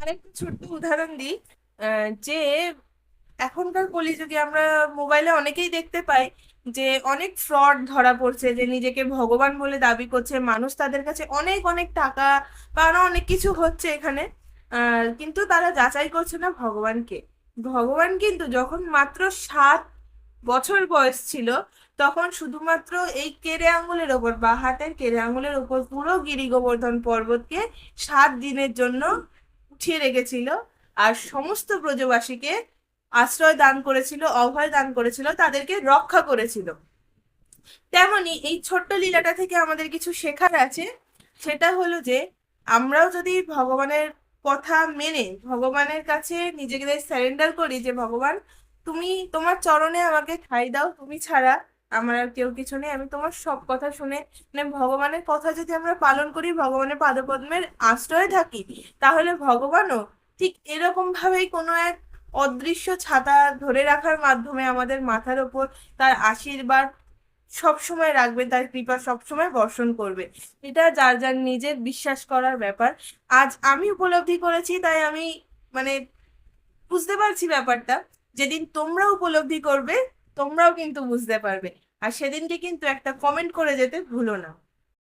আরেকটা ছোট্ট উদাহরণ দিই। যে এখনকার কলিযুগে আমরা মোবাইলে অনেকেই দেখতে পাই যে অনেক ফ্রড ধরা পড়ছে, যে নিজেকে ভগবান বলে দাবি করছে মানুষ, তাদের কাছে অনেক অনেক টাকা বা আরো অনেক কিছু হচ্ছে এখানে। কিন্তু তারা যাচাই করছে না ভগবানকে। ভগবান কিন্তু যখন মাত্র 7 বছর বয়স ছিল, তখন শুধুমাত্র এই কেড়ে আঙুলের ওপর, বা হাতের কেড়ে আঙুলের ওপর পুরো গিরি গোবর্ধন পর্বতকে 7 দিনের জন্য উঠিয়ে রেখেছিল। আর সমস্ত ব্রজবাসীকে আশ্রয় দান করেছিল, অভয় দান করেছিল, তাদেরকে রক্ষা করেছিল। তেমনি এই ছোট্ট লীলাটা থেকে আমাদের কিছু শেখার আছে। সেটা হলো যে আমরাও যদি ভগবানের কথা মেনে ভগবানের কাছে নিজেকে স্যারেন্ডার করি, যে ভগবান তুমি, তোমার চরণে আমাকে ঠাঁই দাও, তুমি ছাড়া আমার আর কেউ কিছু নেই, আমি তোমার সব কথা শুনে, মানে ভগবানের কথা যদি আমরা পালন করি, ভগবানের পাদপদ্মের আশ্রয়ে থাকি, তাহলে ভগবানও ঠিক এরকম ভাবেই কোনো এক অদৃশ্য ছাতা ধরে রাখার মাধ্যমে আমাদের মাথার ওপর তার আশীর্বাদ সব সময় রাখবে, তার কৃপা সব সময় বর্ষণ করবে। এটা যার যার নিজের বিশ্বাস করার ব্যাপার। আজ আমি উপলব্ধি করেছি, তাই আমি মানে বুঝতে পারছি ব্যাপারটা। যেদিন তোমরা উপলব্ধি করবে, তোমরাও কিন্তু বুঝতে পারবে। আর সেদিনকে কিন্তু একটা কমেন্ট করে যেতে ভুলো না।